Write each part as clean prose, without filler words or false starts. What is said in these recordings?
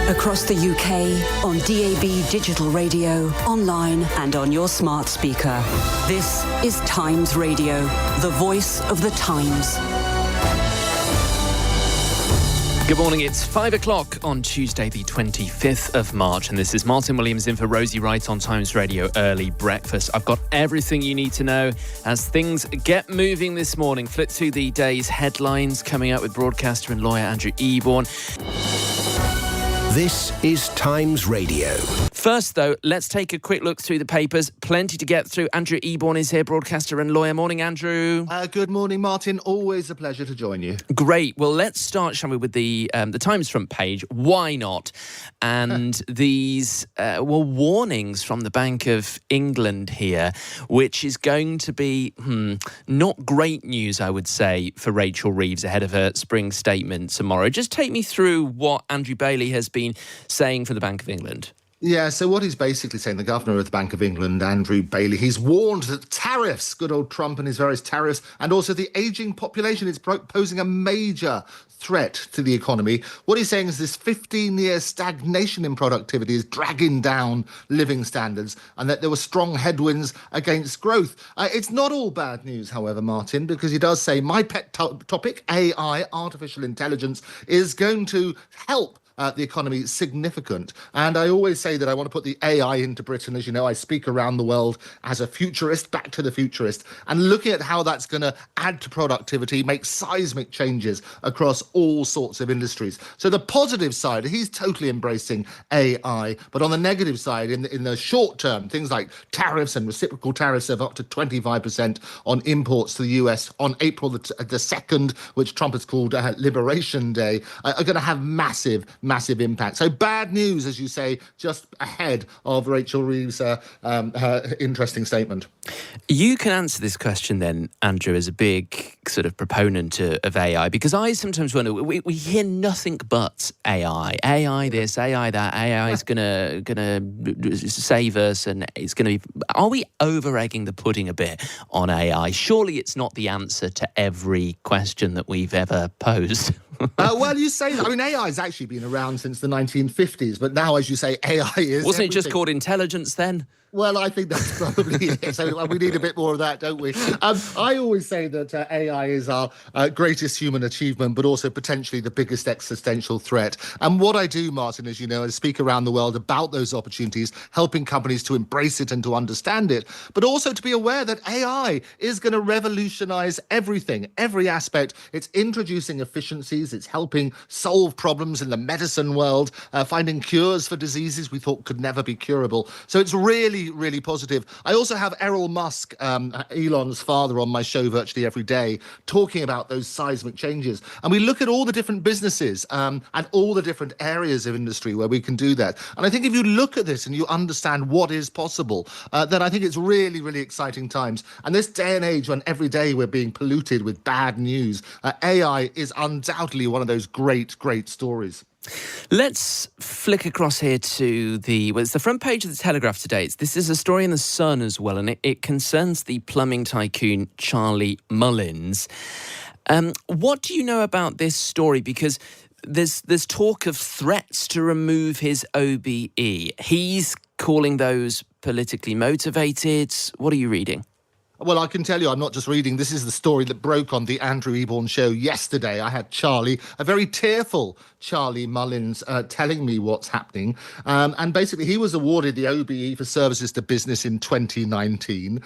Across the UK, on DAB digital radio, online and on your smart speaker. This is Times Radio, the voice of the Times. Good morning, it's 5 o'clock on Tuesday the 25th of March, and this is Martin Williams in for Rosie Wright on Times Radio Early Breakfast. I've got everything you need to know as things get moving this morning. Flip through the day's headlines, coming up with broadcaster and lawyer Andrew Eborn. This is Times Radio. First, though, let's take a quick look through the papers. Plenty to get through. Andrew Eborn is here, broadcaster and lawyer. Morning, Andrew. Good morning, Martin. Always a pleasure to join you. Great. Well, let's start, shall we, with the Times front page. Why not? And these warnings from the Bank of England here, which is going to be not great news, I would say, for Rachel Reeves ahead of her spring statement tomorrow. Just take me through what Andrew Bailey has been saying from the Bank of England. Yeah, so what he's basically saying, the Governor of the Bank of England, Andrew Bailey, he's warned that tariffs, good old Trump and his various tariffs, and also the ageing population is posing a major threat to the economy. What he's saying is this 15-year stagnation in productivity is dragging down living standards, and that there were strong headwinds against growth. It's not all bad news, however, Martin, because he does say my pet topic, AI, artificial intelligence, is going to help the economy significant. And I always say that I want to put the AI into Britain. As you know, I speak around the world as a futurist, back to the futurist, and looking at how that's going to add to productivity, make seismic changes across all sorts of industries. So the positive side, he's totally embracing AI. But on the negative side, in the short term, things like tariffs and reciprocal tariffs of up to 25% on imports to the US on April the 2nd, which Trump has called Liberation Day, are going to have massive impact. So bad news, as you say, just ahead of Rachel Reeves' her interesting statement. You can answer this question then, Andrew, as a big sort of proponent of AI, because I sometimes wonder, we hear nothing but AI this, AI that, AI is gonna save us, and it's gonna be. Are we over-egging the pudding a bit on AI? Surely it's not the answer to every question that we've ever posed. Well, you say that. I mean, AI has actually been around since the 1950s, but now, as you say, AI is Wasn't it just everything. called intelligence then? Well, I think that's probably it. So we need a bit more of that, don't we? I always say that AI is our greatest human achievement, but also potentially the biggest existential threat. And what I do, Martin, as you know, is speak around the world about those opportunities, helping companies to embrace it and to understand it, but also to be aware that AI is going to revolutionize everything, every aspect. It's introducing efficiencies. It's helping solve problems in the medicine world, finding cures for diseases we thought could never be curable. So it's really positive. I also have Elon Musk, Elon's father, on my show virtually every day, talking about those seismic changes. And we look at all the different businesses and all the different areas of industry where we can do that. And I think if you look at this and you understand what is possible, then I think it's really exciting times. And this day and age when every day we're being polluted with bad news, AI is undoubtedly one of those great stories. Let's flick across here to it's the front page of the Telegraph today. This is a story in the Sun as well, and it concerns the plumbing tycoon Charlie Mullins. What do you know about this story? Because there's talk of threats to remove his OBE. He's calling those politically motivated. What are you reading? Well, I can tell you I'm not just reading. This is the story that broke on the Andrew Eborn show yesterday. I had Charlie, a very tearful Charlie Mullins, telling me what's happening. And basically, he was awarded the OBE for services to business in 2019.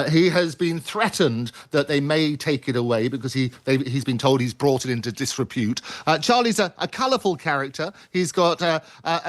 He has been threatened that they may take it away because he's been told he's brought it into disrepute. Charlie's a colourful character. He's got a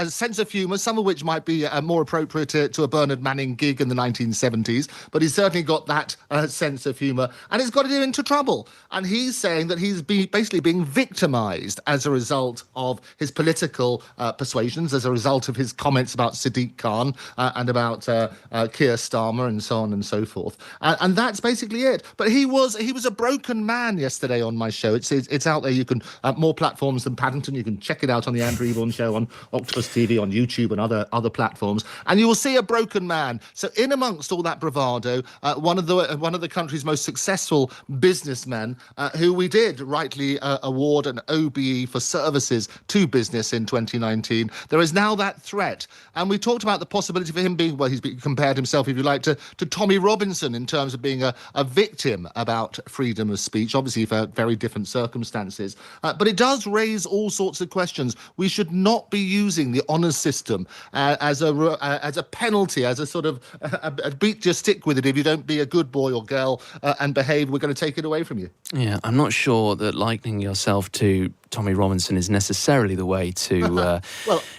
sense of humour, some of which might be more appropriate to a Bernard Manning gig in the 1970s. But he's certainly got that sense of humour, and it's got him into trouble. And he's saying that he's basically being victimised as a result of his political persuasions, as a result of his comments about Sadiq Khan and about Keir Starmer and so on and so forth. And that's basically it. But he was a broken man yesterday on my show. It's out there. You can more platforms than Paddington. You can check it out on the Andrew Eborn show on Octopus TV, on YouTube and other platforms, and you will see a broken man. So in amongst all that bravado, one of the one of the country's most successful businessmen, who we did rightly award an OBE for services to business in 2019. There is now that threat. And we talked about the possibility for him being, well, compared himself, if you like, to Tommy Robinson in terms of being a victim about freedom of speech, obviously for very different circumstances. But it does raise all sorts of questions. We should not be using the honours system as a penalty, as a sort of a beat your stick with it. If you don't be a good boy or girl and behave, we're going to take it away from you. Yeah, I'm not sure that likening yourself to Tommy Robinson is necessarily the way to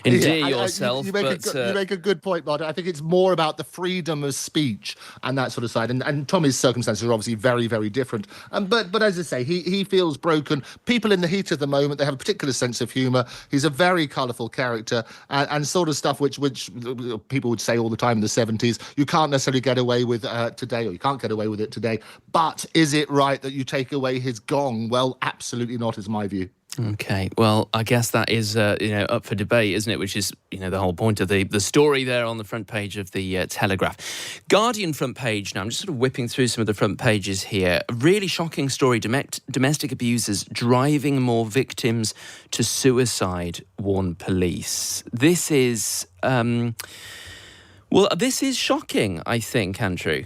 endear yourself. You make a good point, Martin. I think it's more about the freedom of speech and that sort of side. And Tommy's circumstances are obviously very, very different. But as I say, he feels broken. People in the heat of the moment, they have a particular sense of humour. He's a very colourful character and sort of stuff which people would say all the time in the 70s, you can't necessarily get away with today, or you can't get away with it today. But is it right that you take away his gong? Well, absolutely not, is my view. Okay, well, I guess that is up for debate, isn't it? Which is the whole point of the story there on the front page of the Telegraph. Guardian front page now. I'm just sort of whipping through some of the front pages here. A really shocking story: domestic abusers driving more victims to suicide, warn police. This is this is shocking, I think, Andrew.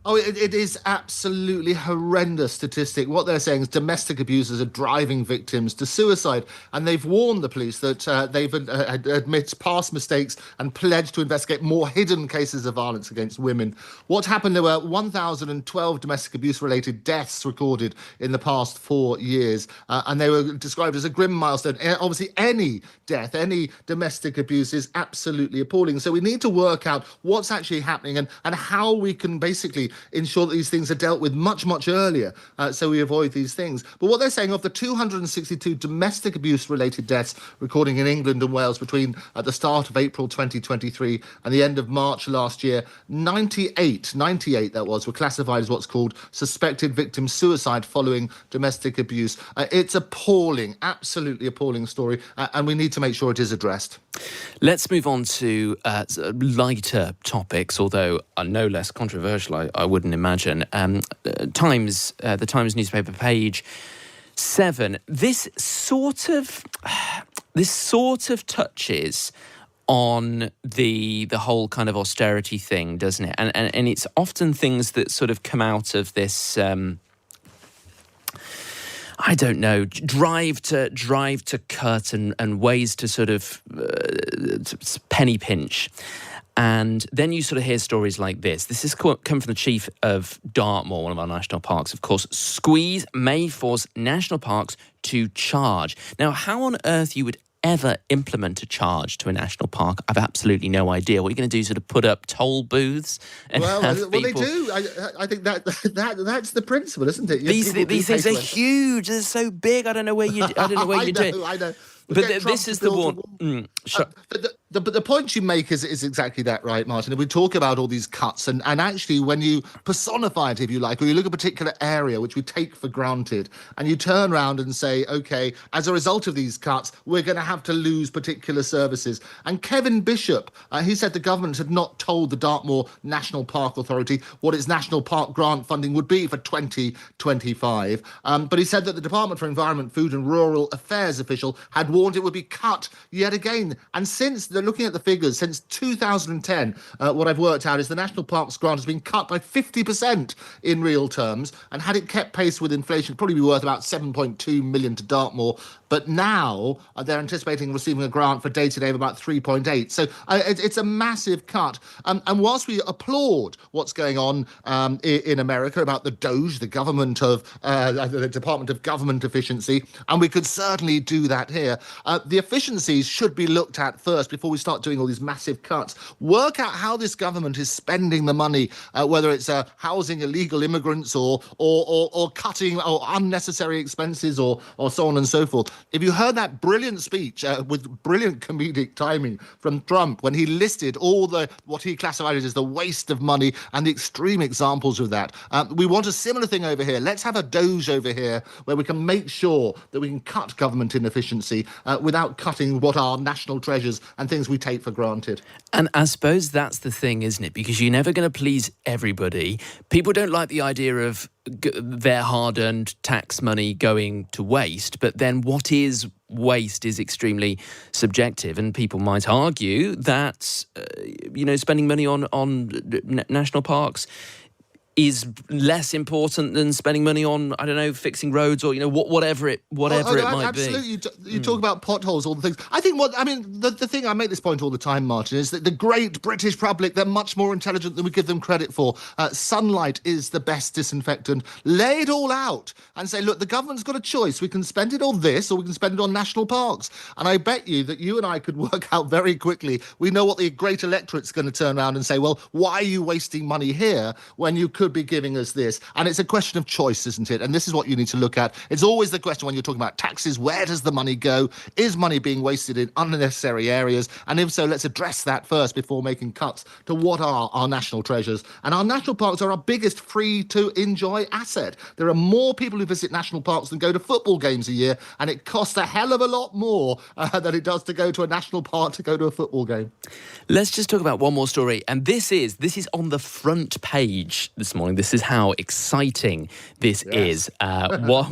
Oh, it is absolutely horrendous statistic. What they're saying is domestic abusers are driving victims to suicide, and they've warned the police that they've admit past mistakes and pledged to investigate more hidden cases of violence against women. What happened? There were 1,012 domestic abuse-related deaths recorded in the past 4 years, and they were described as a grim milestone. Obviously, any death, any domestic abuse is absolutely appalling. So we need to work out what's actually happening and how we can basically ensure that these things are dealt with much, much earlier, so we avoid these things. But what they're saying, of the 262 domestic abuse-related deaths recording in England and Wales between the start of April 2023 and the end of March last year, 98 were classified as what's called suspected victim suicide following domestic abuse. It's appalling, absolutely appalling story, and we need to make sure it is addressed. Let's move on to lighter topics, although no less controversial, I wouldn't imagine. The Times newspaper, page 7. This sort of touches on the whole kind of austerity thing, doesn't it? And it's often things that sort of come out of this. I don't know, drive to cut and ways to sort of penny pinch. And then you sort of hear stories like this. This is come from the chief of Dartmoor, one of our national parks, of course. Squeeze may force national parks to charge. Now, how on earth you would ever implement a charge to a national park, I've absolutely no idea. What are you going to do, sort of put up toll booths? And well, they do. I think that's the principle, isn't it? These things are huge. They're so big. I don't know where you do it. I know. But this is the one. But the point you make is exactly that, right, Martin? We talk about all these cuts, and actually when you personify it, if you like, or you look at a particular area which we take for granted, and you turn around and say, OK, as a result of these cuts, we're going to have to lose particular services. And Kevin Bishop, he said the government had not told the Dartmoor National Park Authority what its national park grant funding would be for 2025. But he said that the Department for Environment, Food and Rural Affairs official had warned it would be cut yet again. And since they're looking at the figures, since 2010, what I've worked out is the National Parks grant has been cut by 50% in real terms. And had it kept pace with inflation, it'd probably be worth about 7.2 million to Dartmoor. But now they're anticipating receiving a grant for day-to-day of about 3.8. So it's a massive cut. And whilst we applaud what's going on in America about the DOGE, the government of the Department of Government Efficiency, and we could certainly do that here, the efficiencies should be looked at first before we start doing all these massive cuts. Work out how this government is spending the money, whether it's housing illegal immigrants or cutting or unnecessary expenses or so on and so forth. If you heard that brilliant speech with brilliant comedic timing from Trump when he listed all what he classified as the waste of money and the extreme examples of that, we want a similar thing over here. Let's have a DOGE over here where we can make sure that we can cut government inefficiency without cutting what are national treasures and things things we take for granted. And I suppose that's the thing, isn't it? Because you're never going to please everybody. People don't like the idea of their hard-earned tax money going to waste, but then what is waste is extremely subjective, and people might argue that spending money on national parks is less important than spending money on, I don't know, fixing roads or, whatever it might absolutely. be. You talk about potholes, all the things. I think the thing, I make this point all the time, Martin, is that the great British public, they're much more intelligent than we give them credit for. Sunlight is the best disinfectant. Lay it all out and say, look, the government's got a choice. We can spend it on this or we can spend it on national parks. And I bet you that you and I could work out very quickly. We know what the great electorate's going to turn around and say, well, why are you wasting money here when you could be giving us this? And it's a question of choice, isn't it? And this is what you need to look at. It's always the question when you're talking about taxes, where does the money go? Is money being wasted in unnecessary areas? And if so, let's address that first before making cuts to what are our national treasures. And our national parks are our biggest free to enjoy asset. There are more people who visit national parks than go to football games a year, and it costs a hell of a lot more than it does to go to a national park to go to a football game. Let's just talk about one more story, and this is on the front page this morning. This is how exciting this is. What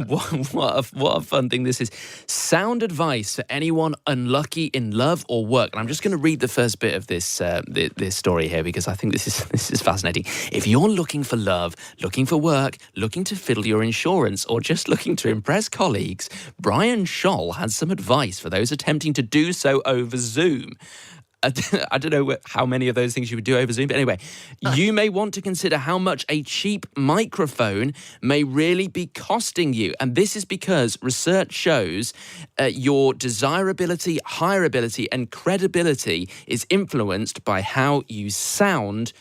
a fun thing this is. Sound advice for anyone unlucky in love or work. And I'm just going to read the first bit of this this story here because I think this is fascinating. If you're looking for love, looking for work, looking to fiddle your insurance, or just looking to impress colleagues, Brian Scholl has some advice for those attempting to do so over Zoom. I don't know how many of those things you would do over Zoom, but anyway, you may want to consider how much a cheap microphone may really be costing you. And this is because research shows your desirability, hireability, and credibility is influenced by how you sound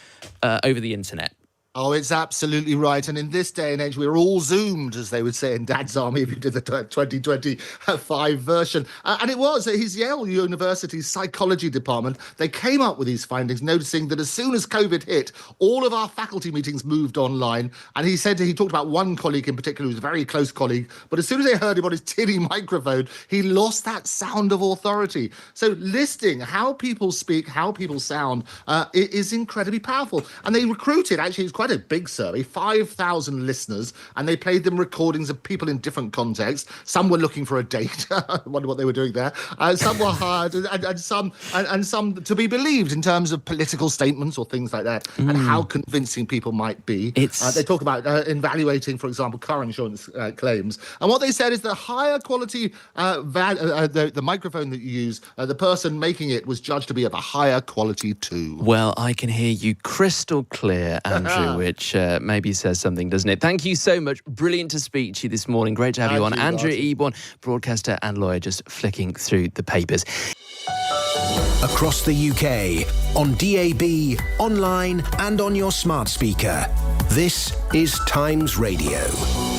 over the internet. Oh, it's absolutely right. And in this day and age, we're all Zoomed, as they would say in Dad's Army, if you did the 2025 version. And it was his Yale University's psychology department. They came up with these findings, noticing that as soon as COVID hit, all of our faculty meetings moved online. And he talked about one colleague in particular, who was a very close colleague. But as soon as they heard him on his tinny microphone, he lost that sound of authority. So listing how people speak, how people sound, is incredibly powerful. And they recruited, actually, it's quite a big survey, 5,000 listeners, and they played them recordings of people in different contexts. Some were looking for a date. I wonder what they were doing there. Some were hired, and some to be believed in terms of political statements or things like that, and how convincing people might be. They talk about evaluating, for example, car insurance claims. And what they said is the higher quality the microphone that you use, the person making it was judged to be of a higher quality too. Well, I can hear you crystal clear, Andrew. Which maybe says something, doesn't it? Thank you so much. Brilliant to speak to you this morning. Great to have you on. Andrew Eborn, broadcaster and lawyer, just flicking through the papers. Across the UK, on DAB, online and on your smart speaker. This is Times Radio.